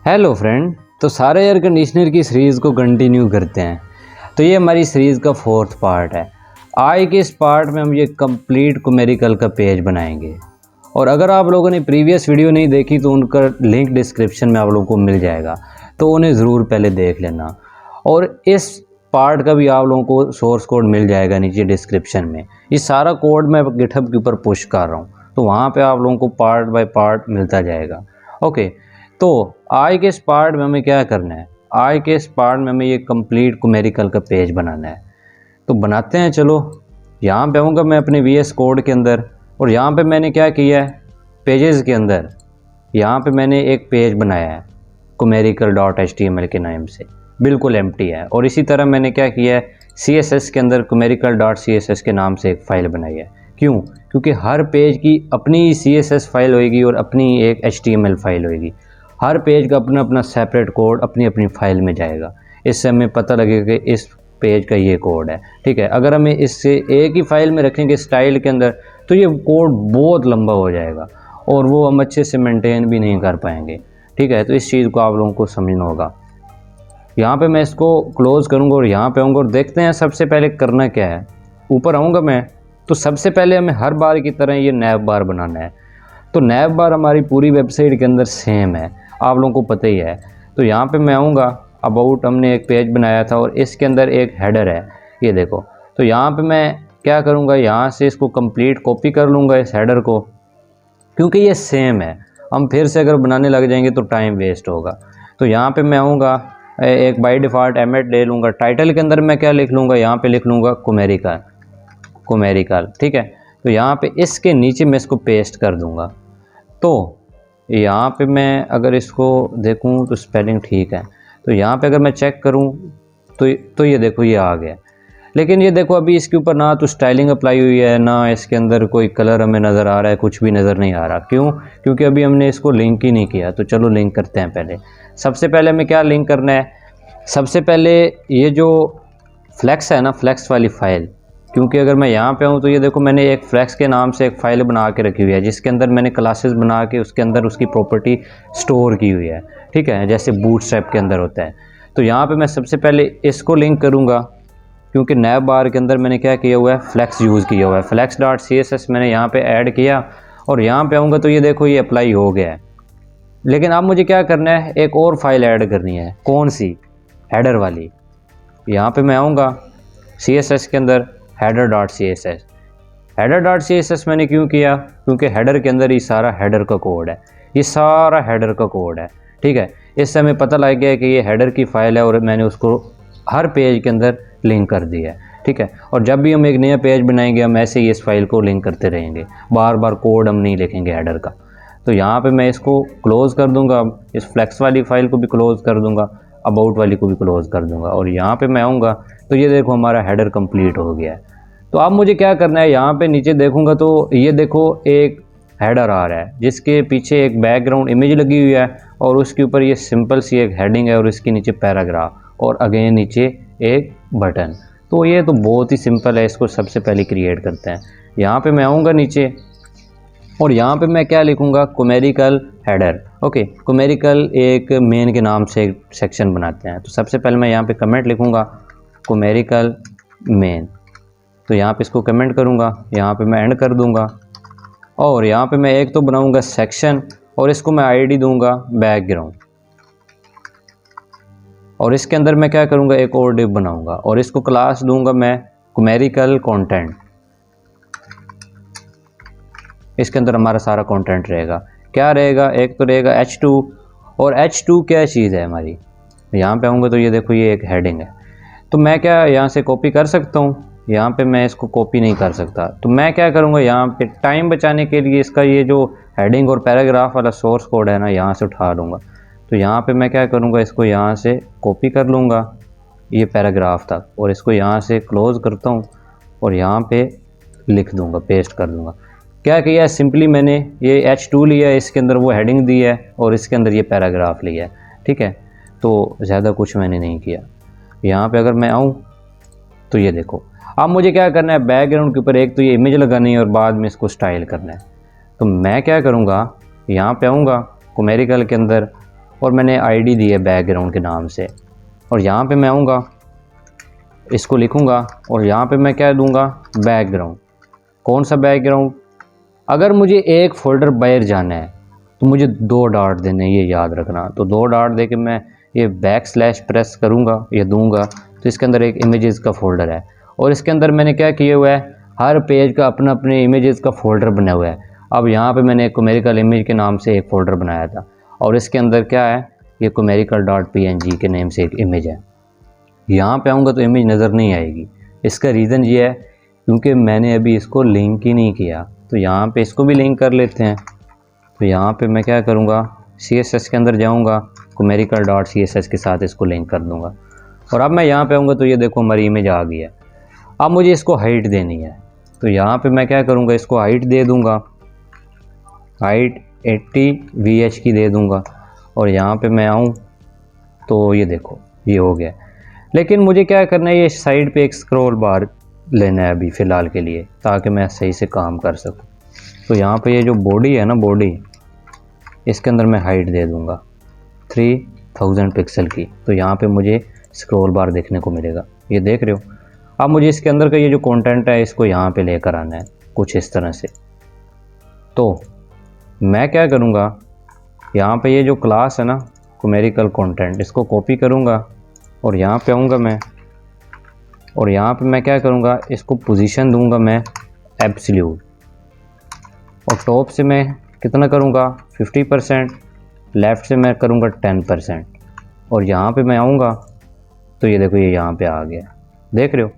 Hello friend, तो सारे air conditioner की सीरीज़ को कंटिन्यू करते हैं। तो ये हमारी सीरीज़ का 4th पार्ट है। आज के इस पार्ट में हम ये कंप्लीट न्यूमेरिकल का पेज बनाएंगे। और अगर आप लोगों ने प्रीवियस वीडियो नहीं देखी तो उनका लिंक डिस्क्रिप्शन में आप लोगों को मिल जाएगा, तो उन्हें ज़रूर पहले देख लेना। और इस पार्ट का भी आप लोगों को सोर्स कोड मिल जाएगा नीचे डिस्क्रिप्शन में। ये सारा कोड मैं गिटहब के ऊपर पुश कर रहा हूँ, तो वहाँ पे आप लोगों को पार्ट बाय पार्ट मिलता जाएगा। ओके, तो आज के इस पार्ट में हमें क्या करना है? आज के इस पार्ट में हमें ये कंप्लीट न्यूमेरिकल का पेज बनाना है। तो बनाते हैं। चलो, यहाँ पे आऊँगा मैं अपने VS कोड के अंदर, और यहाँ पे मैंने क्या किया है, पेजेस के अंदर यहाँ पे मैंने एक पेज बनाया है numerical.html के नाम से, बिल्कुल एम्प्टी है। और इसी तरह मैंने क्या किया है, CSS के अंदर numerical.css के नाम से एक फ़ाइल बनाई है। क्यों? क्योंकि हर पेज की अपनी CSS फाइल होएगी और अपनी एक HTML फाइल होएगी। हर पेज का अपना अपना सेपरेट कोड अपनी अपनी फाइल में जाएगा। इससे हमें पता लगेगा कि इस पेज का ये कोड है। ठीक है, अगर हमें इससे एक ही फाइल में रखेंगे स्टाइल के अंदर, तो ये कोड बहुत लंबा हो जाएगा और वो हम अच्छे से मेंटेन भी नहीं कर पाएंगे। ठीक है, तो इस चीज़ को आप लोगों को समझना होगा। यहाँ पे मैं इसको क्लोज़ करूँगा और यहाँ पे आऊँगा और देखते हैं सबसे पहले करना क्या है। ऊपर आऊँगा मैं, तो सबसे पहले हमें हर बार की तरह ये नैव बार बनाना है। तो नैव बार हमारी पूरी वेबसाइट के अंदर सेम है, आप लोगों को पता ही है। तो यहाँ पे मैं आऊँगा, अबाउट हमने एक पेज बनाया था और इसके अंदर एक हेडर है, ये देखो। तो यहाँ पे मैं क्या करूँगा, यहाँ से इसको कंप्लीट कॉपी कर लूँगा इस हेडर को, क्योंकि ये सेम है। हम फिर से अगर बनाने लग जाएंगे तो टाइम वेस्ट होगा। तो यहाँ पे मैं आऊँगा, एक बाय डिफ़ॉल्ट एमेट ले लूँगा। टाइटल के अंदर मैं क्या लिख लूँगा, यहाँ पे लिख लूँगा न्यूमेरिकल। ठीक है, तो यहाँ पे इसके नीचे मैं इसको पेस्ट कर दूँगा। तो यहाँ पे मैं अगर इसको देखूँ तो स्पेलिंग ठीक है। तो यहाँ पे अगर मैं चेक करूँ तो ये देखो, ये आ गया। लेकिन ये देखो, अभी इसके ऊपर ना तो स्टाइलिंग अप्लाई हुई है, ना इसके अंदर कोई कलर हमें नज़र आ रहा है, कुछ भी नज़र नहीं आ रहा। क्यों? क्योंकि अभी हमने इसको लिंक ही नहीं किया। तो चलो लिंक करते हैं। पहले सबसे पहले हमें क्या लिंक करना है, सबसे पहले ये जो फ्लेक्स है ना, फ्लेक्स वाली फ़ाइल। क्योंकि अगर मैं यहाँ पे हूँ तो ये देखो, मैंने एक फ्लेक्स के नाम से एक फ़ाइल बना के रखी हुई है, जिसके अंदर मैंने क्लासेस बना के उसके अंदर उसकी प्रॉपर्टी स्टोर की हुई है। ठीक है, जैसे बूटस्ट्रैप के अंदर होता है। तो यहाँ पे मैं सबसे पहले इसको लिंक करूँगा, क्योंकि नैव बार के अंदर मैंने क्या किया हुआ है, फ्लेक्स यूज़ किया हुआ है। flex.css मैंने यहाँ पे ऐड किया और यहाँ पे आऊँगा तो ये देखो, ये अप्लाई हो गया है। लेकिन अब मुझे क्या करना है, एक और फाइल ऐड करनी है। कौन सी? हेडर वाली। यहाँ पे मैं आऊँगा CSS के अंदर, header.css मैंने क्यों किया, क्योंकि हेडर के अंदर ही सारा हेडर का कोड है। ये सारा हेडर का कोड है। ठीक है, इससे हमें पता लग गया कि ये हेडर की फ़ाइल है और मैंने उसको हर पेज के अंदर लिंक कर दिया है। ठीक है, और जब भी हम एक नया पेज बनाएंगे हम ऐसे ही इस फाइल को लिंक करते रहेंगे, बार बार कोड हम नहीं लिखेंगे हेडर का। तो यहाँ पे मैं इसको क्लोज़ कर दूँगा, अब इस फ्लेक्स वाली फ़ाइल को भी क्लोज़ कर दूँगा, अबाउट वाली को भी क्लोज़ कर दूँगा। और यहाँ पे मैं आऊँगा तो ये देखो, हमारा हेडर कंप्लीट हो गया है। तो अब मुझे क्या करना है, यहाँ पे नीचे देखूँगा तो ये देखो, एक हेडर आ रहा है जिसके पीछे एक बैकग्राउंड इमेज लगी हुई है और उसके ऊपर ये सिंपल सी एक हेडिंग है और इसके नीचे पैराग्राफ और अगेन नीचे एक बटन। तो ये तो बहुत ही सिंपल है, इसको सबसे पहले क्रिएट करते हैं। यहाँ पे मैं आऊँगा नीचे और यहाँ पे मैं क्या लिखूँगा, न्यूमेरिकल हेडर। ओके, न्यूमेरिकल एक मेन के नाम से एक सेक्शन बनाते हैं। तो सबसे पहले मैं यहाँ पे कमेंट लिखूँगा, न्यूमेरिकल मेन। तो यहाँ पे इसको कमेंट करूँगा, यहाँ पे मैं एंड कर दूँगा और यहाँ पे मैं एक तो बनाऊँगा सेक्शन और इसको मैं ID दूँगा बैकग्राउंड। और इसके अंदर मैं क्या करूँगा, एक और डिव बनाऊँगा और इसको क्लास दूँगा मैं न्यूमेरिकल कंटेंट। इसके अंदर हमारा सारा कंटेंट रहेगा। क्या रहेगा, एक तो रहेगा H2, और H2 क्या चीज़ है हमारी। यहाँ पे आऊँगा तो ये देखो, ये एक हेडिंग है। तो मैं क्या यहाँ से कॉपी कर सकता हूँ, यहाँ पे मैं इसको कॉपी नहीं कर सकता। तो मैं क्या करूँगा, यहाँ पे टाइम बचाने के लिए इसका ये जो हेडिंग और पैराग्राफ वाला सोर्स कोड है ना, यहाँ से उठा लूँगा। तो यहाँ पे मैं क्या करूँगा, इसको यहाँ से कॉपी कर लूँगा ये पैराग्राफ तक और इसको यहाँ से क्लोज़ करता हूँ और यहाँ पे लिख दूँगा, पेस्ट कर दूँगा। क्या किया, सिंपली मैंने ये H2 लिया है, इसके अंदर वो हेडिंग दी है और इसके अंदर ये पैराग्राफ लिया है। ठीक है, तो ज़्यादा कुछ मैंने नहीं किया। यहाँ पे अगर मैं आऊँ तो ये देखो, अब मुझे क्या करना है, बैकग्राउंड के ऊपर एक तो ये इमेज लगानी है और बाद में इसको स्टाइल करना है। तो मैं क्या करूँगा, यहाँ पे आऊँगा न्यूमेरिकल के अंदर और मैंने आईडी दी है बैकग्राउंड के नाम से। और यहाँ पे मैं आऊँगा, इसको लिखूँगा और यहाँ पे मैं क्या दूँगा, बैकग्राउंड। कौन सा बैकग्राउंड? अगर मुझे एक फ़ोल्डर बाहर जाना है तो मुझे 2 डॉट देने, ये याद रखना। तो 2 डॉट दे के मैं ये बैकस्लैश प्रेस करूँगा, ये दूँगा, तो इसके अंदर एक इमेजेस का फ़ोल्डर है। और इसके अंदर मैंने क्या किया हुआ है, हर पेज का अपना अपने इमेजेस का फ़ोल्डर बना हुआ है। अब यहाँ पे मैंने कोमेरिकल इमेज के नाम से एक फ़ोल्डर बनाया था और इसके अंदर क्या है, ये कोमेरिकल.png के नेम से एक इमेज है। यहाँ पे आऊँगा तो इमेज नज़र नहीं आएगी। इसका रीज़न ये है क्योंकि मैंने अभी इसको लिंक ही नहीं किया। तो यहाँ पे इसको भी लिंक कर लेते हैं। तो यहाँ पे मैं क्या करूँगा, CSS के अंदर जाऊँगा, कोमेरिकल.css के साथ इसको लिंक कर दूँगा। और अब मैं यहाँ पे आऊँगा तो ये देखो हमारी इमेज आ गई है। अब मुझे इसको हाइट देनी है, तो यहाँ पे मैं क्या करूँगा, इसको हाइट दे दूँगा, हाइट 80 VH की दे दूँगा। और यहाँ पे मैं आऊँ तो ये देखो ये हो गया। लेकिन मुझे क्या करना है, ये साइड पे एक स्क्रॉल बार लेना है अभी फ़िलहाल के लिए, ताकि मैं सही से काम कर सकूँ। तो यहाँ पे ये जो बॉडी है ना, बॉडी, इसके अंदर मैं हाइट दे दूँगा 3000 पिक्सल की। तो यहाँ पे मुझे स्क्रॉल बार देखने को मिलेगा, ये देख रहे हो। अब मुझे इसके अंदर का ये जो कंटेंट है इसको यहाँ पे लेकर आना है कुछ इस तरह से। तो मैं क्या करूँगा, यहाँ पे ये जो क्लास है ना कोमेरिकल कंटेंट, इसको कॉपी करूँगा और यहाँ पे आऊँगा मैं, और यहाँ पे मैं क्या करूँगा, इसको पोजीशन दूँगा मैं एब्सोल्यूट, और टॉप से मैं कितना करूँगा 50%, लेफ़्ट से मैं करूँगा 10%। और यहाँ पे मैं आऊँगा तो ये देखो ये यहाँ पे आ गया, देख रहे हो।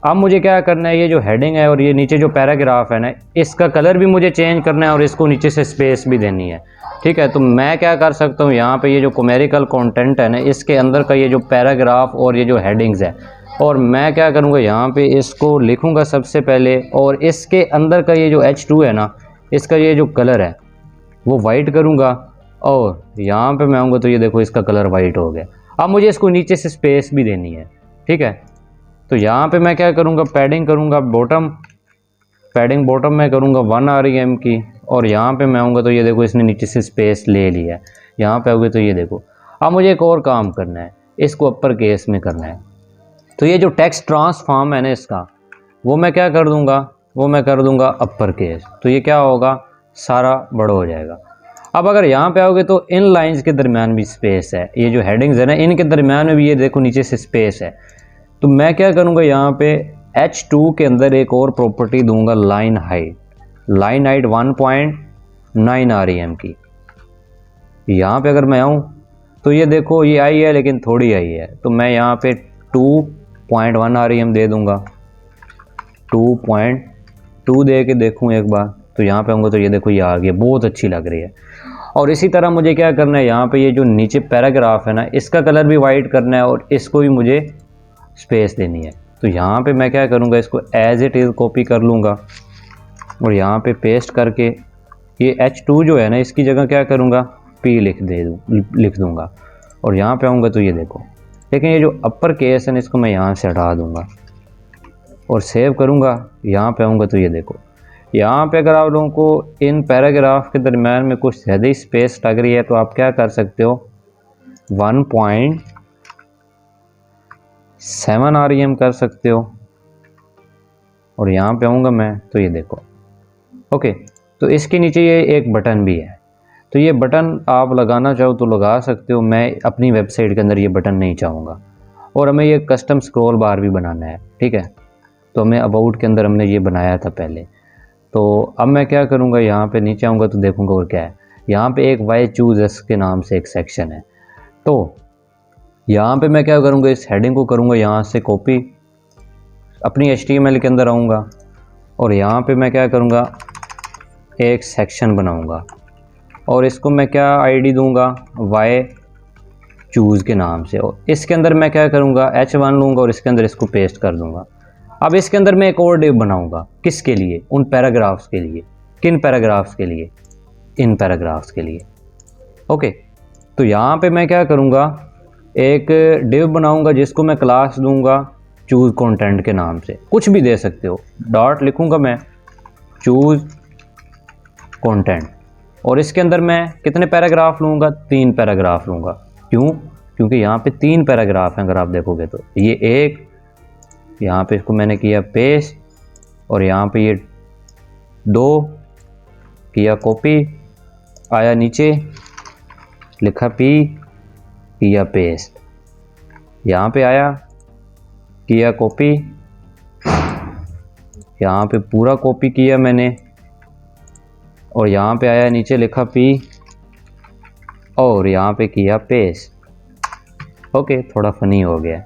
अब मुझे क्या करना है, ये जो हेडिंग है और ये नीचे जो पैराग्राफ है ना, इसका कलर भी मुझे चेंज करना है और इसको नीचे से स्पेस भी देनी है, ठीक है। तो मैं क्या कर सकता हूँ, यहाँ पे ये जो कोमेरिकल कंटेंट है ना, इसके अंदर का ये जो पैराग्राफ और ये जो हेडिंग्स है, और मैं क्या करूँगा, यहाँ पे इसको लिखूँगा सबसे पहले, और इसके अंदर का ये जो H2 है ना, इसका ये जो कलर है वो वाइट करूँगा। और यहाँ पे मैं आऊँगा तो ये देखो इसका कलर वाइट हो गया। अब मुझे इसको नीचे से स्पेस भी देनी है, ठीक है। तो यहाँ पे मैं क्या करूँगा, पैडिंग करूँगा बॉटम, पैडिंग बॉटम मैं करूँगा 1 REM की। और यहाँ पे मैं आऊँगा तो ये देखो इसने नीचे से स्पेस ले लिया है। यहाँ पे आओगे तो ये देखो। अब मुझे एक और काम करना है, इसको अपर केस में करना है। तो ये जो टेक्स्ट ट्रांसफॉर्म है ना इसका, वो मैं क्या कर दूँगा, वो मैं कर दूँगा अपर केस। तो ये क्या होगा, सारा बड़ा हो जाएगा। अब अगर यहाँ पे आओगे तो इन लाइंस के दरमियान भी स्पेस है, ये जो हेडिंग्स है ना इनके दरमियान में भी ये देखो नीचे से स्पेस है। तो मैं क्या करूँगा, यहाँ पे H2 के अंदर एक और प्रॉपर्टी दूंगा line height, line height 1.9 REM की। यहाँ पे अगर मैं आऊँ तो ये देखो ये आई है लेकिन थोड़ी आई है, तो मैं यहाँ पे 2.1 REM दे दूँगा, 2.2 दे के देखूँ एक बार। तो यहाँ पे आऊँगा तो ये देखो ये आ गया, बहुत अच्छी लग रही है। और इसी तरह मुझे क्या करना है, यहाँ पे ये जो नीचे पैराग्राफ है ना इसका कलर भी वाइट करना है और इसको भी मुझे स्पेस देनी है। तो यहाँ पे मैं क्या करूँगा, इसको एज इट इज़ कॉपी कर लूँगा और यहाँ पे पेस्ट करके ये H2 जो है ना इसकी जगह क्या करूँगा, P लिख दूँगा। और यहाँ पे आऊँगा तो ये देखो, लेकिन ये जो अपर केस है ना इसको मैं यहाँ से हटा दूँगा और सेव करूँगा। यहाँ पे आऊँगा तो ये देखो, यहाँ पे अगर आप लोगों को इन पैराग्राफ के दरम्यान में कुछ ज़्यादा ही स्पेस लग रही है तो आप क्या कर सकते हो, 1.7 REM कर सकते हो। और यहाँ पे आऊँगा मैं तो ये देखो, ओके। तो इसके नीचे ये एक बटन भी है, तो ये बटन आप लगाना चाहो तो लगा सकते हो। मैं अपनी वेबसाइट के अंदर ये बटन नहीं चाहूँगा। और हमें ये कस्टम स्क्रॉल बार भी बनाना है, ठीक है। तो हमें अबाउट के अंदर हमने ये बनाया था पहले। तो अब मैं क्या करूँगा, यहाँ पे नीचे आऊँगा तो देखूँगा और क्या है, यहाँ पे एक वाई चूज़ के नाम से एक सेक्शन है। तो यहाँ पे मैं क्या करूँगा, इस हेडिंग को करूँगा यहाँ से कॉपी, अपनी HTML के अंदर आऊँगा और यहाँ पे मैं क्या करूँगा, एक सेक्शन बनाऊँगा और इसको मैं क्या आईडी दूँगा, वाई चूज़ के नाम से। और इसके अंदर मैं क्या करूँगा, H1 लूँगा और इसके अंदर इसको पेस्ट कर दूँगा। अब इसके अंदर मैं एक और डिव बनाऊँगा, किसके लिए, उन पैराग्राफ्स के लिए। किन पैराग्राफ्स के लिए, इन पैराग्राफ्स के लिए, ओके। तो यहाँ पे मैं क्या करूँगा, एक डिव बनाऊँगा जिसको मैं क्लास दूँगा चूज़ कंटेंट के नाम से, कुछ भी दे सकते हो। डॉट लिखूँगा मैं चूज़ कंटेंट, और इसके अंदर मैं कितने पैराग्राफ लूँगा, 3 पैराग्राफ लूँगा। क्यों? क्योंकि यहाँ पे 3 पैराग्राफ हैं अगर आप देखोगे तो। ये एक, यहाँ पे इसको मैंने किया पेस्ट, और यहाँ पे ये 2 किया कॉपी, आया नीचे लिखा P, किया पेस्ट, यहाँ पे आया किया कॉपी, यहाँ पे पूरा कॉपी किया मैंने, और यहाँ पे आया नीचे लिखा P, और यहाँ पे किया पेस्ट। ओके, थोड़ा फनी हो गया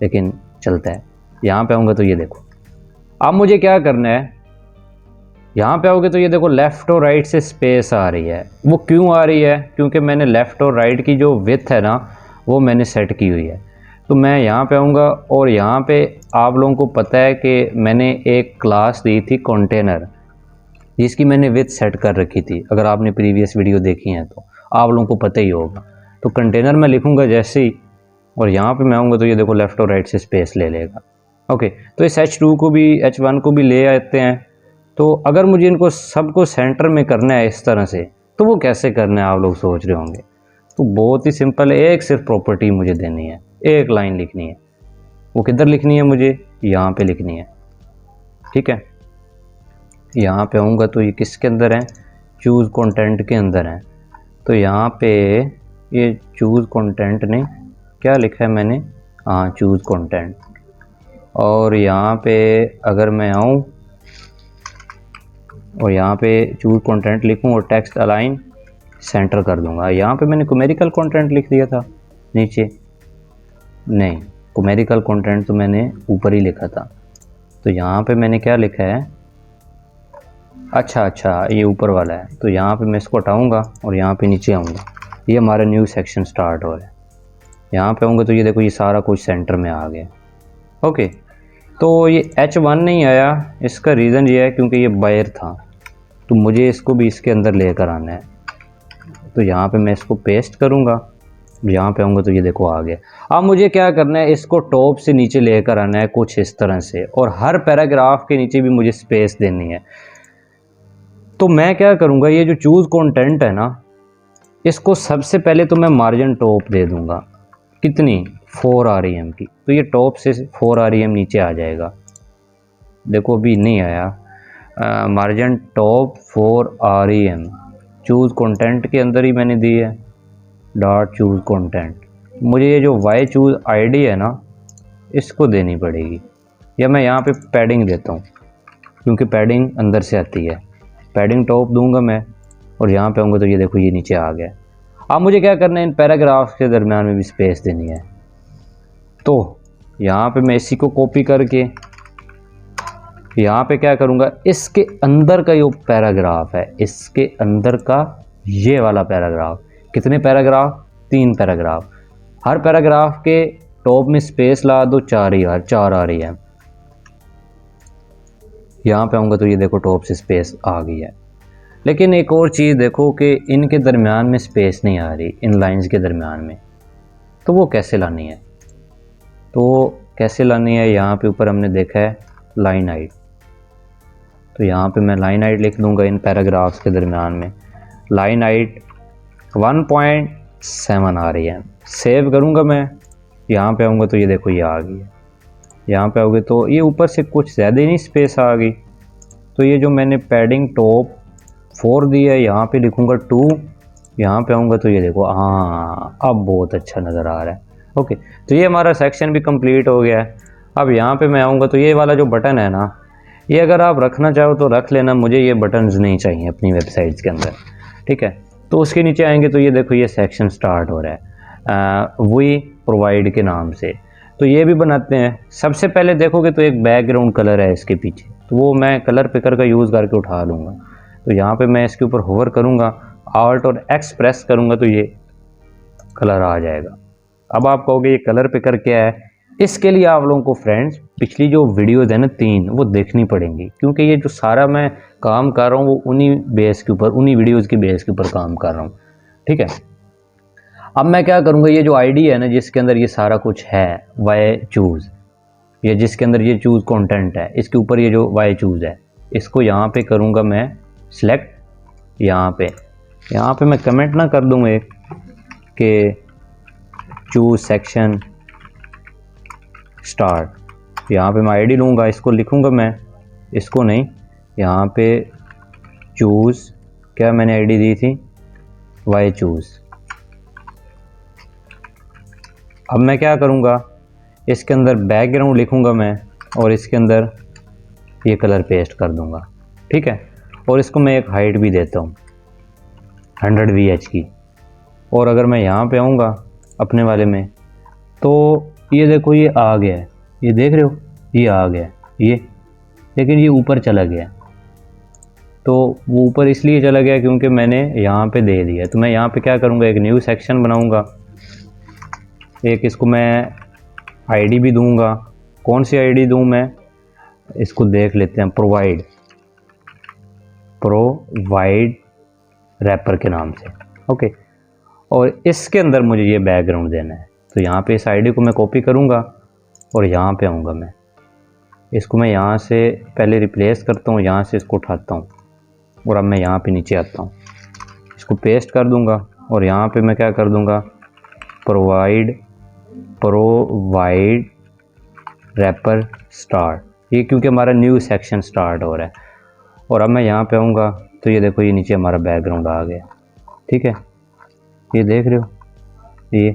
लेकिन चलता है। यहाँ पे आऊँगा तो ये देखो, अब मुझे क्या करना है, यहाँ पे आओगे तो ये देखो लेफ़्ट और राइट से स्पेस आ रही है। वो क्यों आ रही है? क्योंकि मैंने लेफ़्ट और राइट की जो विड्थ है ना, वो मैंने सेट की हुई है। तो मैं यहाँ पे आऊँगा, और यहाँ पे आप लोगों को पता है कि मैंने एक क्लास दी थी कंटेनर, जिसकी मैंने विड्थ सेट कर रखी थी। अगर आपने प्रीवियस वीडियो देखी है तो आप लोगों को पता ही होगा। तो कंटेनर मैं लिखूँगा जैसे ही, और यहाँ पे मैं आऊँगा तो ये देखो लेफ़्ट और राइट से स्पेस ले लेगा। ओके, तो इस H2 को भी H1 को भी ले आते हैं। तो अगर मुझे इनको सबको सेंटर में करना है इस तरह से, तो वो कैसे करना है आप लोग सोच रहे होंगे। तो बहुत ही सिंपल है, एक सिर्फ प्रॉपर्टी मुझे देनी है, एक लाइन लिखनी है। वो किधर लिखनी है मुझे? यहाँ पे लिखनी है। ठीक है, यहाँ पे आऊँगा तो ये किसके अंदर है? चूज़ कंटेंट के अंदर है। तो यहाँ पे ये चूज़ कंटेंट ने क्या लिखा है मैंने? हाँ, चूज़ कंटेंट। और यहाँ पे अगर मैं आऊँ और यहाँ पे चूज़ कंटेंट लिखूँ और टेक्स्ट अलाइन सेंटर कर दूँगा। यहाँ पे मैंने न्यूमेरिकल कंटेंट लिख दिया था नीचे, नहीं, न्यूमेरिकल कंटेंट तो मैंने ऊपर ही लिखा था। तो यहाँ पे मैंने क्या लिखा है? अच्छा, ये ऊपर वाला है। तो यहाँ पे मैं इसको हटाऊँगा और यहाँ पे नीचे आऊँगा, ये हमारा न्यू सेक्शन स्टार्ट हो रहा है। यहाँ पे आऊँगा तो ये देखो ये सारा कुछ सेंटर में आ गया। ओके, तो ये H1 नहीं आया, इसका रीज़न ये है क्योंकि ये बाहर था, तो मुझे इसको भी इसके अंदर लेकर आना है। तो यहाँ पे मैं इसको पेस्ट करूँगा, यहाँ पे आऊँगा तो ये देखो आ गया। अब मुझे क्या करना है, इसको टॉप से नीचे लेकर आना है कुछ इस तरह से, और हर पैराग्राफ के नीचे भी मुझे स्पेस देनी है। तो मैं क्या करूँगा, ये जो चूज़ कंटेंट है ना, इसको सबसे पहले तो मैं मार्जिन टॉप दे दूँगा। कितनी? 4 REM की। तो ये टॉप से 4 REM नीचे आ जाएगा। देखो अभी नहीं आया, margin top 4 REM choose content के अंदर ही मैंने दी है, डॉट चूज़ कंटेंट। मुझे ये जो वाई चूज़ ID है ना, इसको देनी पड़ेगी, या मैं यहाँ पे पैडिंग देता हूँ क्योंकि पैडिंग अंदर से आती है। पैडिंग टॉप दूंगा मैं, और यहाँ पे आऊँगा तो ये देखो ये नीचे आ गया। अब मुझे क्या करना है, इन पैराग्राफ के दरमियान में भी स्पेस देनी है। तो यहाँ पे मैं इसी को कॉपी करके यहाँ पे क्या करूँगा, इसके अंदर का जो पैराग्राफ है, इसके अंदर का ये वाला पैराग्राफ, कितने पैराग्राफ? 3 पैराग्राफ। हर पैराग्राफ के टॉप में स्पेस ला दो 4 REM। यहाँ पे आऊँगा तो ये देखो टॉप से स्पेस आ गई है। लेकिन एक और चीज़ देखो कि इनके दरमियान में स्पेस नहीं आ रही, इन लाइंस के दरमियान में। तो वो कैसे लानी है? यहाँ पे ऊपर हमने देखा है लाइन हाइट। तो यहाँ पे मैं लाइन हाइट लिख दूँगा इन पैराग्राफ्स के दरमियान में। Line height 1.7 REM। सेव करूँगा मैं, यहाँ पे आऊँगा तो ये देखो ये आ गई है। यहाँ पे आओगे तो ये ऊपर से कुछ ज़्यादा ही नहीं स्पेस आ गई। तो ये जो मैंने पैडिंग टॉप 4 दी है, यहाँ पे लिखूँगा 2, यहाँ पे आऊँगा तो ये देखो, हाँ अब बहुत अच्छा नज़र आ रहा है। ओके, तो ये हमारा सेक्शन भी कंप्लीट हो गया है। अब यहाँ पे मैं आऊँगा तो ये वाला जो बटन है ना, ये अगर आप रखना चाहो तो रख लेना, मुझे ये बटन्स नहीं चाहिए अपनी वेबसाइट्स के अंदर। ठीक है, तो उसके नीचे आएंगे तो ये देखो ये सेक्शन स्टार्ट हो रहा है वी प्रोवाइड के नाम से। तो ये भी बनाते हैं। सबसे पहले देखोगे तो एक बैकग्राउंड कलर है इसके पीछे, तो वो मैं कलर पिकर का यूज़ करके उठा लूँगा। तो यहाँ पे मैं इसके ऊपर होवर करूँगा, आल्ट और एक्स प्रेस करूँगा तो ये कलर आ जाएगा। अब आप कहोगे ये कलर पिकर क्या है? इसके लिए आप लोगों को फ्रेंड्स पिछली जो वीडियोज़ है ना 3, वो देखनी पड़ेंगी, क्योंकि ये जो सारा मैं काम कर रहा हूँ वो उन्हीं बेस के ऊपर, उन्हीं वीडियोज़ की बेस के ऊपर काम कर रहा हूँ। ठीक है, अब मैं क्या करूँगा, ये जो ID है ना जिसके अंदर ये सारा कुछ है वाई चूज़, ये जिसके अंदर ये चूज़ कंटेंट है, इसके ऊपर ये जो वाई चूज़ है, इसको यहाँ पे करूँगा मैं सिलेक्ट, यहाँ पे यहाँ पे मैं कमेंट ना कर दूँ एक कि चूज सेक्शन स्टार्ट। यहाँ पे मैं आईडी लूँगा, इसको लिखूँगा मैं, इसको नहीं, यहाँ पे चूज़, क्या मैंने आईडी दी थी, वाई चूज़। अब मैं क्या करूँगा, इसके अंदर बैकग्राउंड लिखूँगा मैं और इसके अंदर ये कलर पेस्ट कर दूँगा, ठीक है। और इसको मैं एक हाइट भी देता हूँ 100 VH की। और अगर मैं यहाँ पे आऊँगा अपने वाले में, तो ये देखो ये आ गया है, ये देख रहे हो, ये आ गया है ये, लेकिन ये ऊपर चला गया। तो वो ऊपर इसलिए चला गया क्योंकि मैंने यहाँ पे दे दिया। तो मैं यहाँ पे क्या करूँगा, एक न्यू सेक्शन बनाऊँगा, एक इसको मैं आईडी भी दूँगा। कौन सी आईडी दूँ मैं, इसको देख लेते हैं, प्रोवाइड रैपर के नाम से, ओके। और इसके अंदर मुझे ये बैकग्राउंड देना है। तो यहाँ पे इस आईडी को मैं कॉपी करूँगा और यहाँ पे आऊँगा मैं, इसको मैं यहाँ से पहले रिप्लेस करता हूँ, यहाँ से इसको उठाता हूँ और अब मैं यहाँ पे नीचे आता हूँ, इसको पेस्ट कर दूँगा और यहाँ पे मैं क्या कर दूँगा, प्रोवाइड रैपर स्टार्ट, ये क्योंकि हमारा न्यू सेक्शन स्टार्ट हो रहा है। और अब मैं यहाँ पे आऊँगा तो ये देखो ये नीचे हमारा बैकग्राउंड आ गया, ठीक है। ये देख रहे हो, ये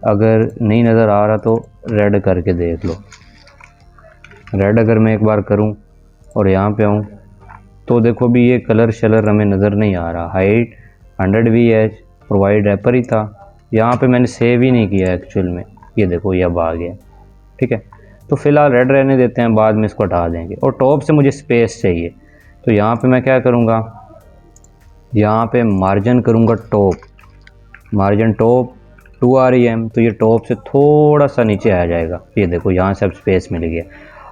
अगर नहीं नज़र आ रहा तो रेड करके देख लो। रेड अगर मैं एक बार करूं और यहाँ पे आऊँ तो देखो भी ये कलर शलर हमें नज़र नहीं आ रहा। हाइट 100 VH प्रोवाइड रैपर ही था, यहाँ पे मैंने सेव ही नहीं किया एक्चुअल में, ये देखो ये अब आ गया, ठीक है। तो फ़िलहाल रेड रहने देते हैं, बाद में इसको हटा देंगे। और टॉप से मुझे स्पेस चाहिए, तो यहाँ पे मैं क्या करूँगा, यहाँ पे मार्जिन करूँगा टॉप, मार्जिन टॉप 2 REM, तो ये टॉप से थोड़ा सा नीचे आ जाएगा। ये देखो यहाँ से अब स्पेस मिल गया।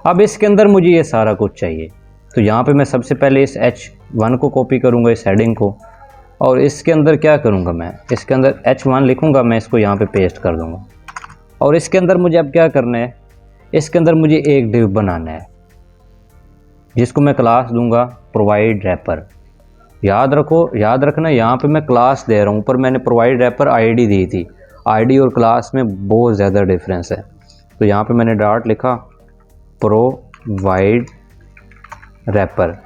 अब इसके अंदर मुझे ये सारा कुछ चाहिए, तो यहाँ पे मैं सबसे पहले इस H1 को कॉपी करूँगा, इस हेडिंग को, और इसके अंदर क्या करूँगा मैं, इसके अंदर H1 लिखूँगा मैं, इसको यहाँ पे पेस्ट कर दूँगा। और इसके अंदर मुझे अब क्या करना है, इसके अंदर मुझे एक डिव बनाना है जिसको मैं क्लास दूंगा प्रोवाइड रैपर। याद रखना यहाँ पे मैं क्लास दे रहा हूँ, पर मैंने प्रोवाइड रैपर आईडी दी थी। आईडी और क्लास में बहुत ज़्यादा डिफरेंस है। तो यहाँ पे मैंने डॉट लिखा प्रोवाइड रैपर।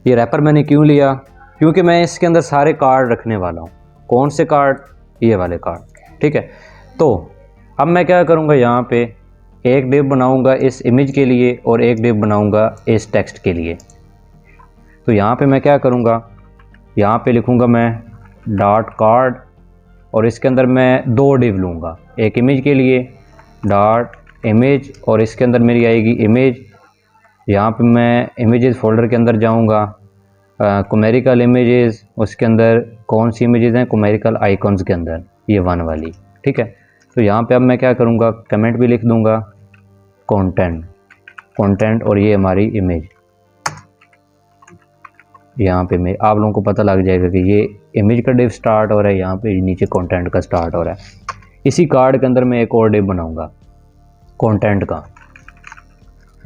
ये रैपर मैंने क्यों लिया, क्योंकि मैं इसके अंदर सारे कार्ड रखने वाला हूँ। कौन से कार्ड, ये वाले कार्ड, ठीक है। तो अब मैं क्या करूँगा, यहाँ पे एक डिव बनाऊँगा इस इमेज के लिए और एक डिव बनाऊँगा इस टेक्स्ट के लिए। तो यहाँ पे मैं क्या करूँगा, यहाँ पे लिखूँगा मैं डॉट कार्ड और इसके अंदर मैं 2 डिव लूँगा, एक इमेज के लिए डॉट इमेज और इसके अंदर मेरी आएगी इमेज। यहाँ पे मैं इमेजेस फोल्डर के अंदर जाऊँगा, कोमेरिकल इमेजेस, उसके अंदर कौन सी इमेजेस हैं, कोमेरिकल आइकॉन्स के अंदर ये 1 वाली, ठीक है। तो यहाँ पे अब मैं क्या करूँगा, कमेंट भी लिख दूँगा कंटेंट और ये हमारी इमेज। यहाँ पे मैं आप लोगों को पता लग जाएगा कि ये इमेज का डिव स्टार्ट हो रहा है, यहाँ पे नीचे कंटेंट का स्टार्ट हो रहा है। इसी कार्ड के अंदर मैं एक और डिव बनाऊँगा कंटेंट का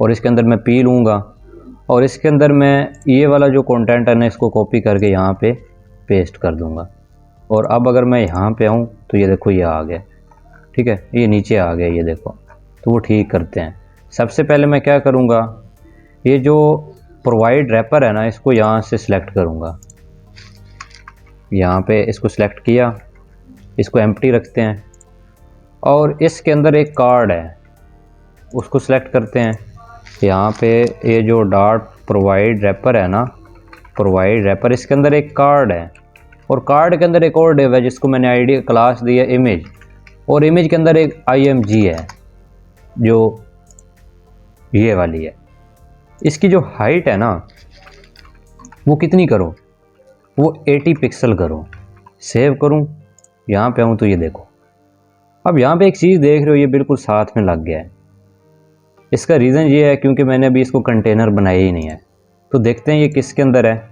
और इसके अंदर मैं पी लूँगा और इसके अंदर मैं ये वाला जो कंटेंट है ना, इसको कॉपी करके यहाँ पे पेस्ट कर दूँगा। और अब अगर मैं यहाँ पे आऊँ तो ये देखो ये आ गया, ठीक है, ये नीचे आ गया, ये देखो। तो वो ठीक करते हैं। सबसे पहले मैं क्या करूँगा, ये जो प्रोवाइड रैपर है ना, इसको यहाँ से सिलेक्ट करूँगा, यहाँ पे इसको सिलेक्ट किया, इसको एम्प्टी रखते हैं और इसके अंदर एक कार्ड है उसको सिलेक्ट करते हैं। यहाँ पे ये जो डॉट प्रोवाइड रैपर है ना, प्रोवाइड रैपर, इसके अंदर एक कार्ड है और कार्ड के अंदर एक और डिव है जिसको मैंने आईडी क्लास दी है इमेज, और इमेज के अंदर एक IMG है जो ये वाली है। इसकी जो हाइट है ना वो कितनी करो, वो 80 पिक्सल करो। सेव करूं, यहाँ पे आऊँ तो ये देखो। अब यहाँ पे एक चीज़ देख रहे हो, ये बिल्कुल साथ में लग गया है। इसका रीज़न ये है क्योंकि मैंने अभी इसको कंटेनर बनाया ही नहीं है। तो देखते हैं ये किसके अंदर है।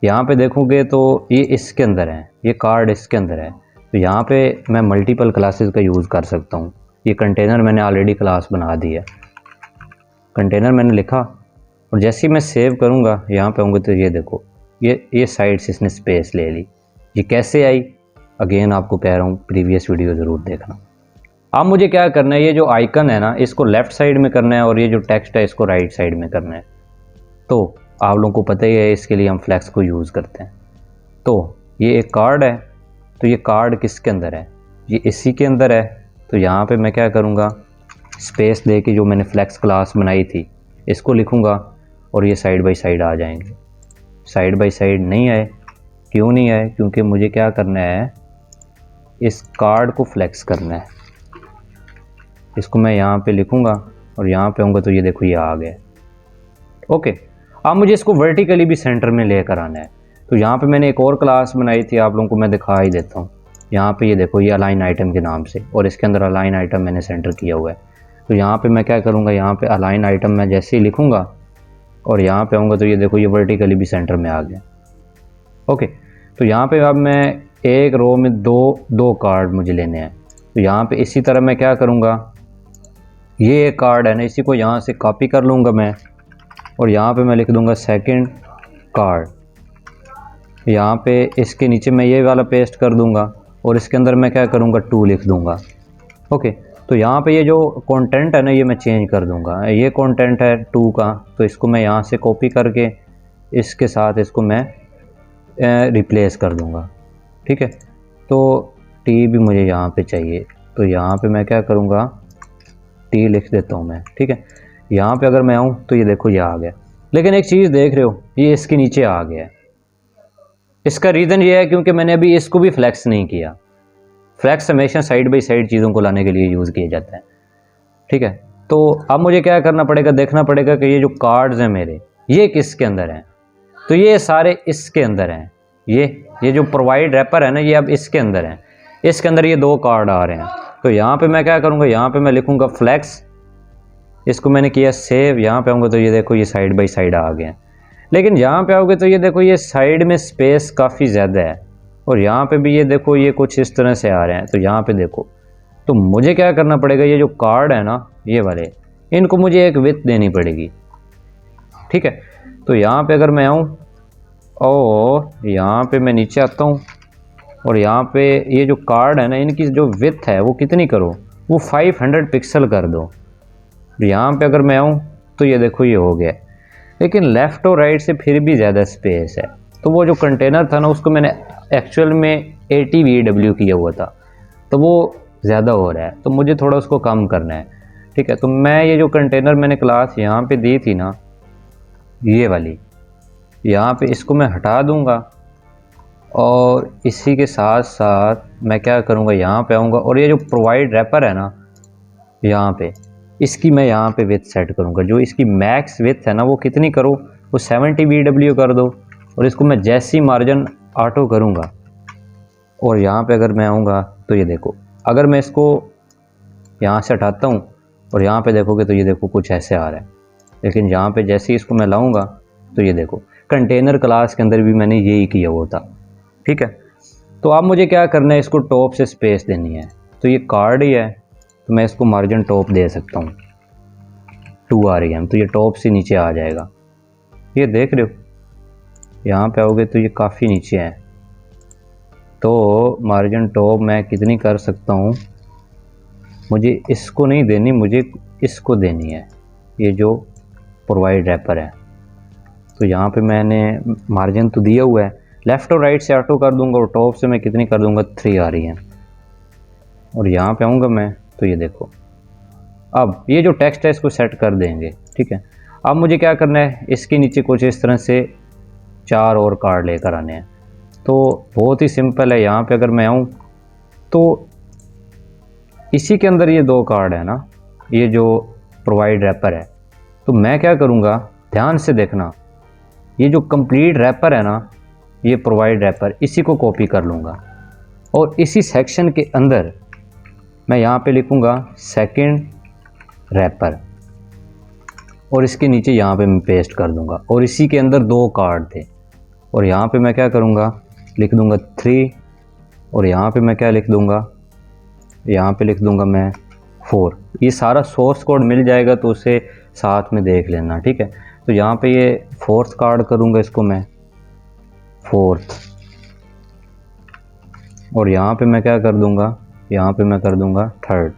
यहाँ पे देखोगे तो ये इसके अंदर है, ये कार्ड इसके अंदर है। तो यहाँ पे मैं मल्टीपल क्लासेस का यूज़ कर सकता हूँ। ये कंटेनर मैंने ऑलरेडी क्लास बना दी है, कंटेनर मैंने लिखा और जैसे ही मैं सेव करूँगा यहाँ पे आऊँगा तो ये देखो ये साइड से इसने स्पेस ले ली। ये कैसे आई, अगेन आपको कह रहा हूँ प्रीवियस वीडियो ज़रूर देखना। अब मुझे क्या करना है, ये जो आइकन है ना इसको लेफ़्ट साइड में करना है और ये जो टेक्स्ट है इसको राइट साइड में करना है। तो आप लोगों को पता ही है इसके लिए हम फ्लेक्स को यूज़ करते हैं। तो ये एक कार्ड है, तो ये कार्ड किसके अंदर है, ये इसी के अंदर है। तो यहाँ पे मैं क्या करूँगा, स्पेस दे के जो मैंने फ्लेक्स क्लास बनाई थी इसको लिखूँगा और ये साइड बाय साइड आ जाएंगे। साइड बाय साइड नहीं आए, क्यों नहीं आए, क्योंकि मुझे क्या करना है, इस कार्ड को फ्लेक्स करना है। इसको मैं यहाँ पे लिखूँगा और यहाँ पे आऊँगा तो ये देखो ये आ गया। ओके, अब मुझे इसको वर्टिकली भी सेंटर में लेकर आना है। तो यहाँ पे मैंने एक और क्लास बनाई थी, आप लोगों को मैं दिखा ही देता हूँ। यहाँ पे ये देखो ये अलाइन आइटम के नाम से, और इसके अंदर अलाइन आइटम मैंने सेंटर किया हुआ है। तो यहाँ पे मैं क्या करूँगा, यहाँ पे अलाइन आइटम मैं जैसे ही लिखूँगा और यहाँ पे आऊँगा तो ये देखो ये वर्टिकली भी सेंटर में आ गया। ओके, तो यहाँ पे अब मैं एक रो में दो कार्ड मुझे लेने हैं। तो यहाँ पे इसी तरह मैं क्या करूँगा, ये एक कार्ड है ना इसी को यहाँ से कॉपी कर लूँगा मैं और यहाँ पे मैं लिख दूँगा सेकंड कार्ड। यहाँ पे इसके नीचे मैं ये वाला पेस्ट कर दूँगा और इसके अंदर मैं क्या करूँगा 2 लिख दूँगा। ओके, तो यहाँ पे ये जो कंटेंट है ना ये मैं चेंज कर दूँगा। ये कंटेंट है 2 का, तो इसको मैं यहाँ से कॉपी करके इसके साथ इसको मैं रिप्लेस कर दूँगा। ठीक है, तो टी भी मुझे यहाँ पे चाहिए, तो यहाँ पे मैं क्या करूँगा टी लिख देता हूँ मैं। ठीक है, यहाँ पे अगर मैं आऊँ तो ये देखो ये आ गया। लेकिन एक चीज़ देख रहे हो, ये इसके नीचे आ गया। इसका रीज़न ये है क्योंकि मैंने अभी इसको भी फ्लैक्स नहीं किया। फ्लैक्स हमेशा साइड बाई साइड चीज़ों को लाने के लिए यूज़ किया जाता है। ठीक है, तो अब मुझे क्या करना पड़ेगा, देखना पड़ेगा कि ये जो कार्ड्स हैं मेरे ये किसके अंदर हैं। तो ये सारे इसके अंदर हैं। ये जो प्रोवाइड रैपर है ना ये अब इसके अंदर है। इसके अंदर ये 2 कार्ड आ रहे हैं। तो यहाँ पे मैं क्या करूँगा, यहाँ पे मैं लिखूँगा फ्लैक्स, इसको मैंने किया सेव। यहाँ पे आऊँगा तो ये देखो ये साइड बाई साइड आ गए। लेकिन यहाँ पे आओगे तो ये देखो ये साइड में स्पेस काफ़ी ज़्यादा है और यहाँ पे भी ये देखो ये कुछ इस तरह से आ रहे हैं। तो यहाँ पे देखो, तो मुझे क्या करना पड़ेगा, ये जो कार्ड है ना ये वाले, इनको मुझे एक विड्थ देनी पड़ेगी। ठीक है, तो यहाँ पे अगर मैं आऊँ और यहाँ पे मैं नीचे आता हूँ और यहाँ पे ये जो कार्ड है ना इनकी जो विड्थ है वो कितनी करो, वो 500 पिक्सल कर दो। यहाँ पे अगर मैं आऊँ तो ये देखो ये हो गया। लेकिन लेफ़्ट और राइट से फिर भी ज़्यादा स्पेस है। तो वो जो कंटेनर था ना उसको मैंने एक्चुअल में 80 VW किया हुआ था, तो वो ज़्यादा हो रहा है, तो मुझे थोड़ा उसको कम करना है। ठीक है, तो मैं ये जो कंटेनर मैंने क्लास यहाँ पे दी थी ना ये वाली, यहाँ पे इसको मैं हटा दूँगा और इसी के साथ साथ मैं क्या करूँगा, यहाँ पे आऊँगा और ये जो प्रोवाइड रैपर है ना यहाँ पे, इसकी मैं यहाँ पे विड्थ सेट करूँगा। जो इसकी मैक्स विड्थ है ना वो कितनी करो, वो 70 VW कर दो। और इसको मैं जैसी मार्जिन ऑटो करूँगा और यहाँ पे अगर मैं आऊँगा तो ये देखो, अगर मैं इसको यहाँ से हटाता हूँ और यहाँ पे देखोगे तो ये देखो कुछ ऐसे आ रहा है। लेकिन यहाँ पे जैसे ही इसको मैं लाऊँगा तो ये देखो कंटेनर क्लास के अंदर भी मैंने यही किया हुआ था। ठीक है, तो अब मुझे क्या करना है, इसको टॉप से स्पेस देनी है। तो ये कार्ड ही है तो मैं इसको मार्जिन टॉप दे सकता हूँ 2 REM, तो ये टॉप से नीचे आ जाएगा। ये देख रहे हो, यहाँ पे आओगे तो ये काफ़ी नीचे है। तो मार्जिन टॉप मैं कितनी कर सकता हूँ, मुझे इसको नहीं देनी, मुझे इसको देनी है, ये जो प्रोवाइड रैपर है। तो यहाँ पे मैंने मार्जिन तो दिया हुआ है, लेफ़्ट और राइट से ऑटो कर दूंगा और टॉप से मैं कितनी कर दूंगा 3 REM। और यहाँ पे आऊँगा मैं तो ये देखो, अब ये जो टेक्स्ट है इसको सेट कर देंगे। ठीक है, अब मुझे क्या करना है, इसके नीचे कुछ इस तरह से 4 और कार्ड लेकर आने हैं। तो बहुत ही सिंपल है, यहाँ पे अगर मैं आऊँ तो इसी के अंदर ये 2 कार्ड है ना, ये जो प्रोवाइड रैपर है। तो मैं क्या करूँगा, ध्यान से देखना, ये जो कंप्लीट रैपर है ना ये प्रोवाइड रैपर, इसी को कॉपी कर लूँगा और इसी सेक्शन के अंदर मैं यहाँ पे लिखूँगा सेकंड रैपर और इसके नीचे यहाँ पे मैं पेस्ट कर दूँगा। और इसी के अंदर 2 कार्ड थे और यहाँ पे मैं क्या करूँगा, लिख दूँगा 3 और यहाँ पे मैं क्या लिख दूँगा, यहाँ पे लिख दूँगा मैं 4। ये सारा सोर्स कोड मिल जाएगा तो उसे साथ में देख लेना। ठीक है, तो यहाँ पे ये 4th कार्ड करूँगा, इसको मैं 4th और यहाँ पे मैं क्या कर दूंगा, यहाँ पे मैं कर दूंगा 3rd,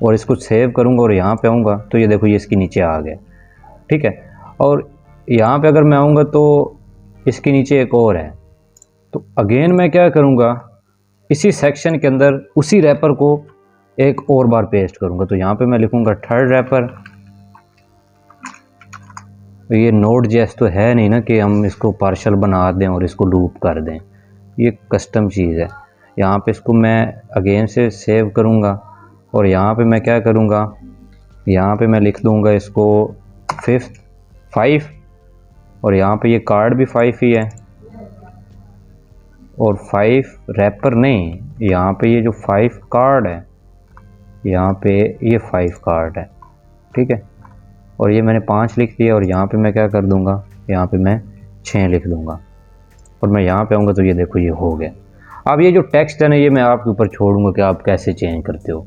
और इसको सेव करूंगा और यहाँ पे आऊँगा तो ये देखो ये इसके नीचे आ गया, ठीक है। और यहाँ पे अगर मैं आऊँगा तो इसके नीचे एक और है, तो अगेन मैं क्या करूँगा, इसी सेक्शन के अंदर उसी रैपर को एक और बार पेस्ट करूँगा। तो यहाँ पे मैं लिखूँगा 3rd रैपर। तो ये Node.js तो है नहीं ना कि हम इसको पार्शल बना दें और इसको लूप कर दें, ये कस्टम चीज़ है। यहाँ पे इसको मैं अगेन से सेव करूँगा और यहाँ पे मैं क्या करूँगा, यहाँ पे मैं लिख दूँगा इसको 5, और यहाँ पे ये कार्ड भी 5 ही है, और 5 रैपर नहीं, यहाँ पे ये जो 5 कार्ड है, यहाँ पे ये 5 कार्ड है, ठीक है। और ये मैंने 5 लिख दिया और यहाँ पे मैं क्या कर दूँगा, यहाँ पे मैं 6 लिख दूँगा और मैं यहाँ पे आऊँगा तो ये देखो ये हो गया। अब ये जो टेक्स्ट है ना, ये मैं आपके ऊपर छोड़ूंगा कि आप कैसे चेंज करते हो।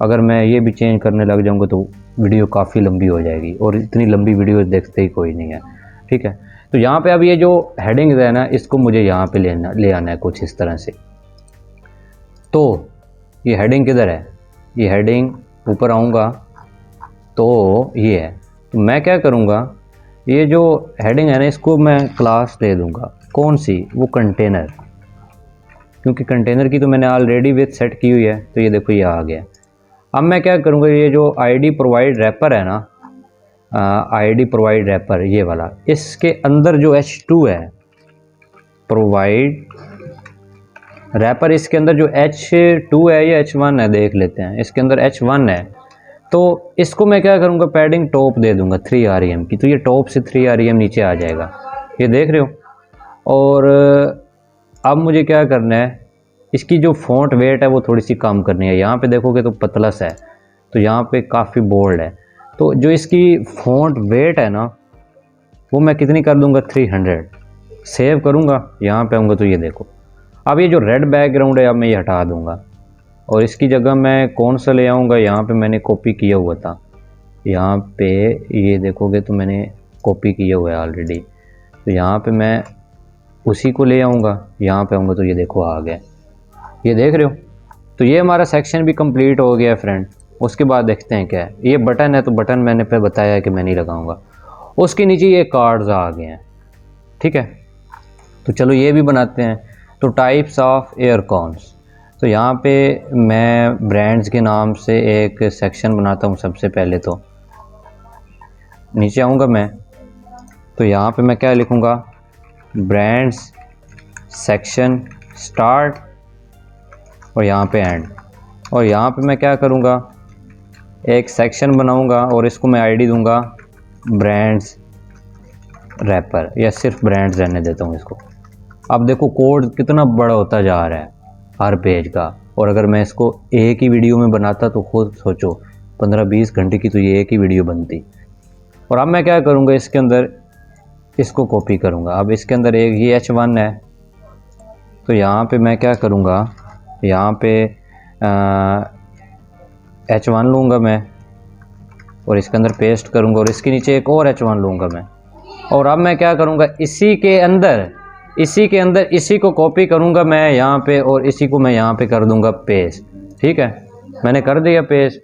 अगर मैं ये भी चेंज करने लग जाऊँगा तो वीडियो काफ़ी लंबी हो जाएगी और इतनी लंबी वीडियो देखते ही कोई नहीं है, ठीक है। तो यहाँ पे अब ये जो हेडिंग है ना, इसको मुझे यहाँ पे ले आना है कुछ इस तरह से। तो ये हेडिंग किधर है, ये हेडिंग ऊपर आऊँगा तो ये है। तो मैं क्या करूँगा, ये जो हेडिंग है ना, इसको मैं क्लास दे दूँगा, कौन सी, वो कंटेनर, क्योंकि कंटेनर की तो मैंने ऑलरेडी विथ सेट की हुई है। तो ये देखो ये आ गया। अब मैं क्या करूँगा, ये जो ID प्रोवाइड रैपर है ना, ID प्रोवाइड रैपर ये वाला, इसके अंदर जो H2 है प्रोवाइड रैपर, इसके अंदर जो H2 है या H1 है देख लेते हैं, इसके अंदर H1 है। तो इसको मैं क्या करूँगा, पैडिंग टॉप दे दूँगा 3 rem की, तो ये टॉप से 3 rem नीचे आ जाएगा, ये देख रहे हो। और अब मुझे क्या करना है, इसकी जो फ़ॉन्ट वेट है वो थोड़ी सी कम करनी है। यहाँ पे देखोगे तो पतलस है, तो यहाँ पे काफ़ी बोल्ड है। तो जो इसकी फ़ॉन्ट वेट है ना, वो मैं कितनी कर दूँगा, 300। सेव करूँगा, यहाँ पे आऊँगा तो ये देखो। अब ये जो रेड बैकग्राउंड है, अब मैं ये हटा दूँगा और इसकी जगह मैं कौन सा ले आऊँगा, यहाँ पे मैंने कॉपी किया हुआ था, यहाँ पे ये देखोगे तो मैंने कॉपी किया हुआ है ऑलरेडी। तो यहाँ पे मैं उसी को ले आऊँगा, यहाँ पे आऊँगा तो ये देखो आ गया, ये देख रहे हो। तो ये हमारा सेक्शन भी कंप्लीट हो गया फ्रेंड। उसके बाद देखते हैं क्या है, ये बटन है, तो बटन मैंने पे बताया है कि मैं नहीं लगाऊंगा। उसके नीचे ये कार्ड्स आ गए हैं, ठीक है। तो चलो ये भी बनाते हैं। तो टाइप्स ऑफ एयरकॉन्स, तो यहाँ पे मैं ब्रांड्स के नाम से एक सेक्शन बनाता हूँ। सबसे पहले तो नीचे आऊँगा मैं, तो यहाँ पे मैं क्या लिखूँगा, ब्रांड्स सेक्शन स्टार्ट और यहाँ पे एंड। और यहाँ पे मैं क्या करूँगा, एक सेक्शन बनाऊँगा और इसको मैं आईडी दूँगा ब्रांड्स रैपर, या सिर्फ ब्रांड्स रहने देता हूँ इसको। अब देखो कोड कितना बड़ा होता जा रहा है हर पेज का, और अगर मैं इसको एक ही वीडियो में बनाता तो खुद सोचो 15-20 घंटे की तो ये एक ही वीडियो बनती। और अब मैं क्या करूँगा, इसके अंदर इसको कॉपी करूँगा। अब इसके अंदर एक ये H1 है, तो यहाँ पे मैं क्या करूँगा, यहाँ पे H1 लूँगा मैं और इसके अंदर पेस्ट करूँगा और इसके नीचे एक और H1 लूँगा मैं। और अब मैं क्या करूँगा, इसी के अंदर इसी को कॉपी करूँगा मैं यहाँ पे, और इसी को मैं यहाँ पे कर दूँगा पेस्ट, ठीक है। मैंने कर दिया पेस्ट।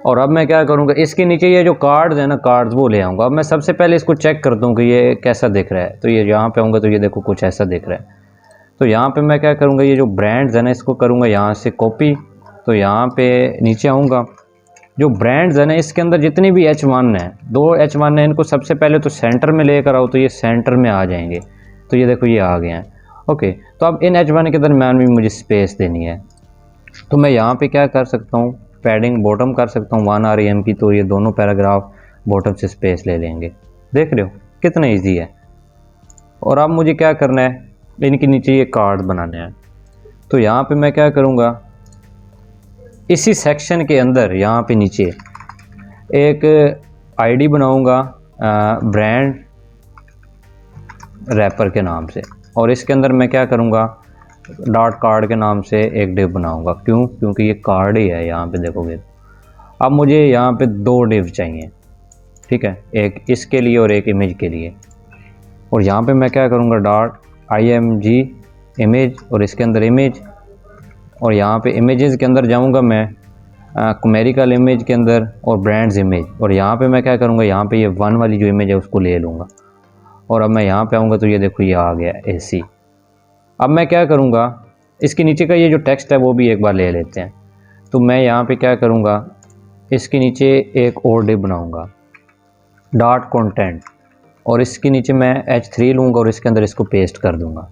और अब मैं क्या करूँगा, इसके नीचे ये जो कार्ड्स है ना, कार्ड्स वो ले आऊँगा। अब मैं सबसे पहले इसको चेक करता हूँ कि ये कैसा दिख रहा है। तो ये यहाँ पे आऊँगा तो ये देखो कुछ ऐसा दिख रहा है। तो यहाँ पे मैं क्या करूँगा, ये जो ब्रांड्स है ना, इसको करूँगा यहाँ से कॉपी। तो यहाँ पे नीचे आऊँगा, जो ब्रांड्स है ना, इसके अंदर जितनी भी H1 है, 2 H1 है, इनको सबसे पहले तो सेंटर में लेकर आओ, तो ये सेंटर में आ जाएंगे। तो ये देखो ये आ गए हैं, ओके। तो अब इन H1 के दरम्यान भी मुझे स्पेस देनी है। तो मैं यहाँ पे क्या कर सकता हूँ, पैडिंग बॉटम कर सकता हूँ 1 rem की। तो ये दोनों पैराग्राफ बॉटम से स्पेस ले लेंगे, देख रहे हो कितना ईजी है। और अब मुझे क्या करना है, इनके नीचे ये कार्ड बनाने हैं। तो यहाँ पे मैं क्या करूँगा, इसी सेक्शन के अंदर यहाँ पे नीचे एक आईडी बनाऊँगा ब्रांड रैपर के नाम से, और इसके अंदर मैं क्या करूँगा, डॉट कार्ड के नाम से एक डिव बनाऊँगा। क्यों, क्योंकि ये कार्ड ही है। यहाँ पे देखोगे अब मुझे यहाँ पे 2 डिव चाहिए, ठीक है, एक इसके लिए और एक इमेज के लिए। और यहाँ पे मैं क्या करूँगा, डॉट IMG इमेज और इसके अंदर इमेज, और यहाँ पे इमेजेस के अंदर जाऊँगा मैं न्यूमेरिकल इमेज के अंदर और ब्रांड्स इमेज, और यहाँ पे मैं क्या करूँगा, यहाँ पे ये 1 वाली जो इमेज है उसको ले लूँगा। और अब मैं यहाँ पे आऊँगा तो ये देखो ये आ गया AC। अब मैं क्या करूँगा, इसके नीचे का ये जो टेक्स्ट है वो भी एक बार ले लेते हैं। तो मैं यहाँ पे क्या करूँगा, इसके नीचे एक और डिव बनाऊँगा डॉट कंटेंट, और इसके नीचे मैं H3 लूँगा और इसके अंदर इसको पेस्ट कर दूँगा।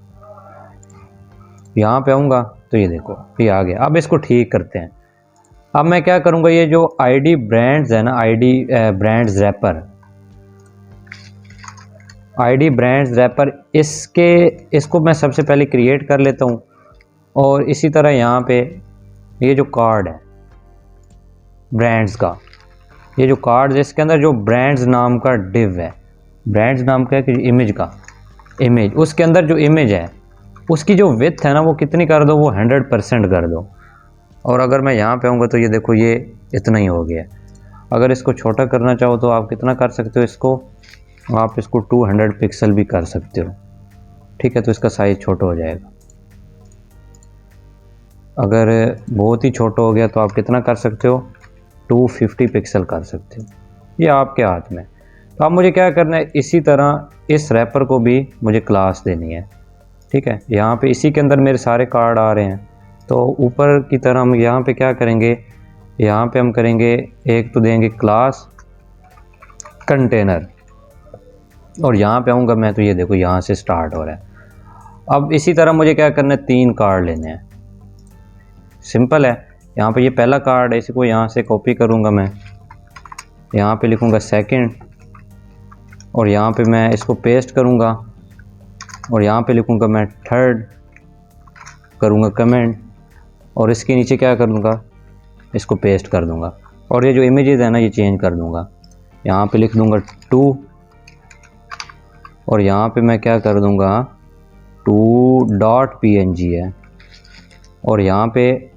यहाँ पे आऊँगा तो ये देखो ये आ गया। अब इसको ठीक करते हैं। अब मैं क्या करूँगा, ये जो ID ब्रांड्स है ना, ID ब्रांड्स रैपर, इसको मैं सबसे पहले क्रिएट कर लेता हूँ। और इसी तरह यहाँ पे ये जो कार्ड है ब्रांड्स का, ये जो कार्ड है इसके अंदर जो ब्रांड्स नाम का डिव है, ब्रांड्स नाम का है कि इमेज का इमेज, उसके अंदर जो इमेज है उसकी जो विड्थ है ना वो कितनी कर दो, वो 100% कर दो। और अगर मैं यहाँ पे आऊँगा तो ये देखो ये इतना ही हो गया। अगर इसको छोटा करना चाहो तो आप कितना कर सकते हो, आप इसको 200 पिक्सल भी कर सकते हो, ठीक है। तो इसका साइज़ छोटा हो जाएगा। अगर बहुत ही छोटा हो गया तो आप कितना कर सकते हो, 250 पिक्सल कर सकते हो, ये आपके हाथ में। तो अब मुझे क्या करना है, इसी तरह इस रैपर को भी मुझे क्लास देनी है, ठीक है। यहाँ पे इसी के अंदर मेरे सारे कार्ड आ रहे हैं, तो ऊपर की तरह हम यहाँ पे क्या करेंगे, यहाँ पे हम करेंगे एक तो देंगे क्लास कंटेनर, और यहाँ पे आऊँगा मैं तो ये देखो यहाँ से स्टार्ट हो रहा है। अब इसी तरह मुझे क्या करना है, 3 कार्ड लेने हैं, सिंपल है। यहाँ पे ये पहला कार्ड है, इसको यहाँ से कॉपी करूँगा मैं, यहाँ पे लिखूँगा सेकंड, और यहाँ पे मैं इसको पेस्ट करूँगा, और यहाँ पे लिखूँगा मैं थर्ड, करूँगा कमेंट, और इसके नीचे क्या कर दूँगा, इसको पेस्ट कर दूँगा। और ये जो इमेजेस है ना ये चेंज कर दूँगा, यहाँ पे लिख दूँगा 2, और यहाँ पे मैं क्या कर दूँगा 2.png है, और यहाँ पे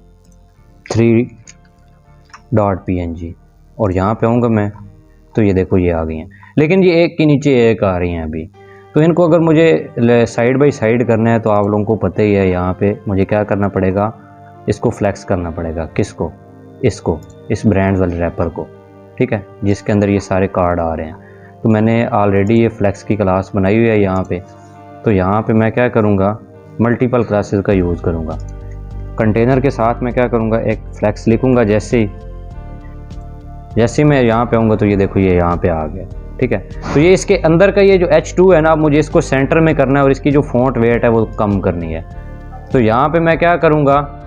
3.png, और यहाँ पे आऊँगा मैं तो ये देखो ये आ गई हैं, लेकिन ये एक के नीचे एक आ रही हैं अभी। तो इनको अगर मुझे साइड बाय साइड करना है तो आप लोगों को पता ही है, यहाँ पे मुझे क्या करना पड़ेगा, इसको फ्लेक्स करना पड़ेगा। किसको, इसको, इस ब्रांड्स वाले रैपर को, ठीक है, जिसके अंदर ये सारे कार्ड आ रहे हैं। तो मैंने ऑलरेडी ये फ्लेक्स की क्लास बनाई हुई है यहाँ पे। तो यहाँ पे मैं क्या करूँगा, मल्टीपल क्लासेस का यूज़ करूँगा। कंटेनर के साथ मैं क्या करूँगा, एक फ्लेक्स लिखूँगा। जैसे ही मैं यहाँ पे आऊँगा तो ये देखो ये यहाँ पे आ गया, ठीक है। तो ये इसके अंदर का ये जो H2 है ना, मुझे इसको सेंटर में करना है और इसकी जो फॉन्ट वेट है वो कम करनी है। तो यहाँ पे मैं क्या करूँगा,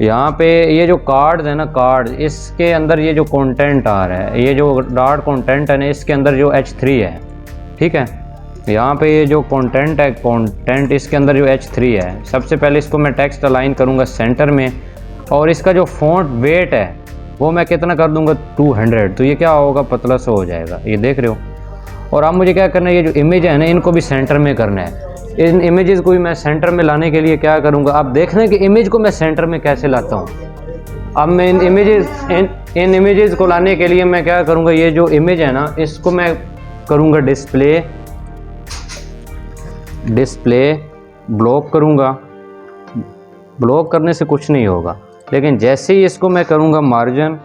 यहाँ पे ये जो कार्ड है ना, कार्ड, इसके अंदर ये जो कंटेंट आ रहा है, ये जो डॉट कंटेंट है ना, इसके अंदर जो H3 है, ठीक है। यहाँ पे ये जो कंटेंट है, कंटेंट इसके अंदर जो H3 है, सबसे पहले इसको मैं टेक्स्ट अलाइन करूँगा सेंटर में, और इसका जो फॉन्ट वेट है वो मैं कितना कर दूँगा 200। तो ये क्या होगा, पतला सा हो जाएगा, ये देख रहे हो। और अब मुझे क्या करना है, ये जो इमेज है ना इनको भी सेंटर में करना है। इन इमेजेस को भी मैं सेंटर में लाने के लिए क्या करूँगा, आप देखना कि इमेज को मैं सेंटर में कैसे लाता हूँ। अब मैं इन इमेजेस को लाने के लिए मैं क्या करूँगा, ये जो इमेज है ना इसको मैं करूँगा डिस्प्ले ब्लॉक करूँगा। ब्लॉक करने से कुछ नहीं होगा, लेकिन जैसे ही इसको मैं करूँगा मार्जिन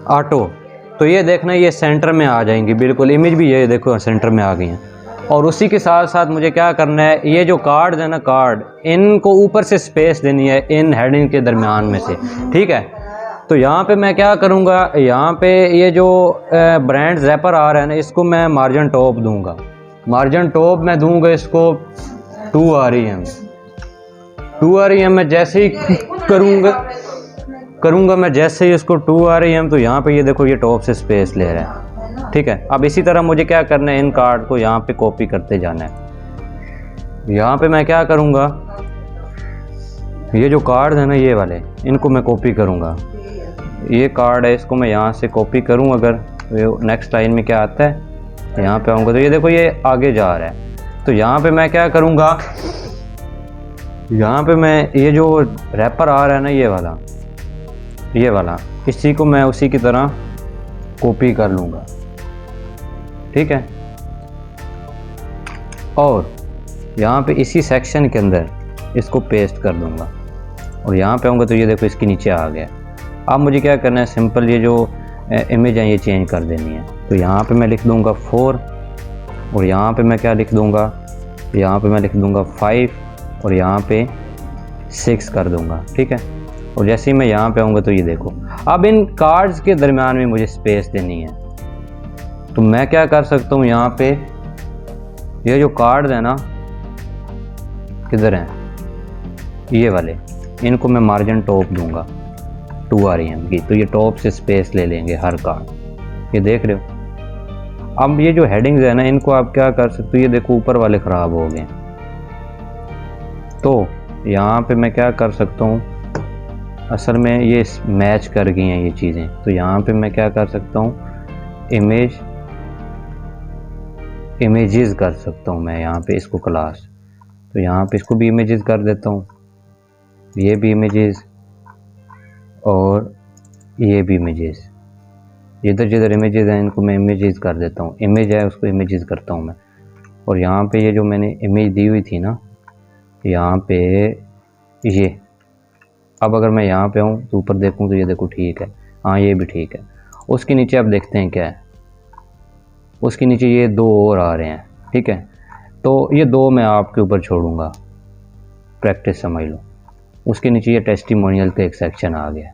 ऑटो, तो ये देखना ये सेंटर में आ जाएंगी बिल्कुल। इमेज भी ये देखो सेंटर में आ गई हैं। और उसी के साथ साथ मुझे क्या करना है, ये जो कार्ड है ना, कार्ड, इनको ऊपर से स्पेस देनी है इन हेडिंग के दरमियान में से, ठीक है। तो यहाँ पे मैं क्या करूँगा, यहाँ पे ये जो ब्रांड्स रैपर आ रहा है ना, इसको मैं मार्जिन टॉप दूंगा। मार्जिन टॉप मैं दूंगा इसको 2 REM मैं जैसे ही करूँगा मैं जैसे ही इसको 2 REM, तो यहाँ पे ये देखो ये टॉप से स्पेस ले रहा है, ठीक है। अब इसी तरह मुझे क्या करना है, इन कार्ड को यहाँ पे कॉपी करते जाना है। यहाँ पे मैं क्या करूँगा, ये जो कार्ड है ना ये वाले, इनको मैं कॉपी करूँगा। ये कार्ड है, इसको मैं यहाँ से कॉपी करूँ। अगर नेक्स्ट लाइन में क्या आता है, यहाँ पे आऊँगा तो ये देखो ये आगे जा रहा है। तो यहाँ पे मैं क्या करूँगा, यहाँ पे मैं ये जो रैपर आ रहा है ना ये वाला इसी को मैं उसी की तरह कॉपी कर लूँगा, ठीक है। और यहाँ पे इसी सेक्शन के अंदर इसको पेस्ट कर दूँगा और यहाँ पे आऊँगा तो ये देखो इसके नीचे आ गया। अब मुझे क्या करना है, सिंपल ये जो इमेज है ये चेंज कर देनी है। तो यहाँ पे मैं लिख दूँगा 4 और यहाँ पे मैं क्या लिख दूँगा, यहाँ पे मैं लिख दूँगा 5 और यहाँ पे 6 कर दूँगा, ठीक है। और जैसे ही मैं यहाँ पे आऊँगा तो ये देखो, अब इन कार्ड्स के दरमियान में मुझे स्पेस देनी है। तो मैं क्या कर सकता हूँ, यहाँ पे ये जो कार्ड्स है ना, किधर हैं ये वाले, इनको मैं मार्जिन टॉप दूंगा 2 rem की, तो ये टॉप से स्पेस ले लेंगे हर कार्ड, ये देख रहे हो। अब ये जो हेडिंग्स है ना, इनको आप क्या कर सकते हो, ये देखो ऊपर वाले ख़राब हो गए, तो यहाँ पे मैं क्या कर सकता हूँ, असल में ये मैच कर गई हैं ये चीज़ें। तो यहाँ पे मैं क्या कर सकता हूँ, इमेजेस कर सकता हूँ मैं यहाँ पे इसको क्लास। तो यहाँ पे इसको भी इमेजेस कर देता हूँ, ये भी इमेजेस और ये भी इमेजेस, जिधर जिधर इमेजेस हैं इनको मैं इमेजेस कर देता हूँ। इमेज है उसको इमेजेस करता हूँ मैं। और यहाँ पे ये जो मैंने इमेज दी हुई थी ना, यहाँ पे ये, अब अगर मैं यहाँ पे हूँ तो ऊपर देखूँ तो ये देखो ठीक है, हाँ ये भी ठीक है। उसके नीचे आप देखते हैं क्या है, उसके नीचे ये 2 और आ रहे हैं, ठीक है। तो ये 2 मैं आपके ऊपर छोड़ूंगा, प्रैक्टिस समझ लो। उसके नीचे ये टेस्टिमोनियल का एक सेक्शन आ गया।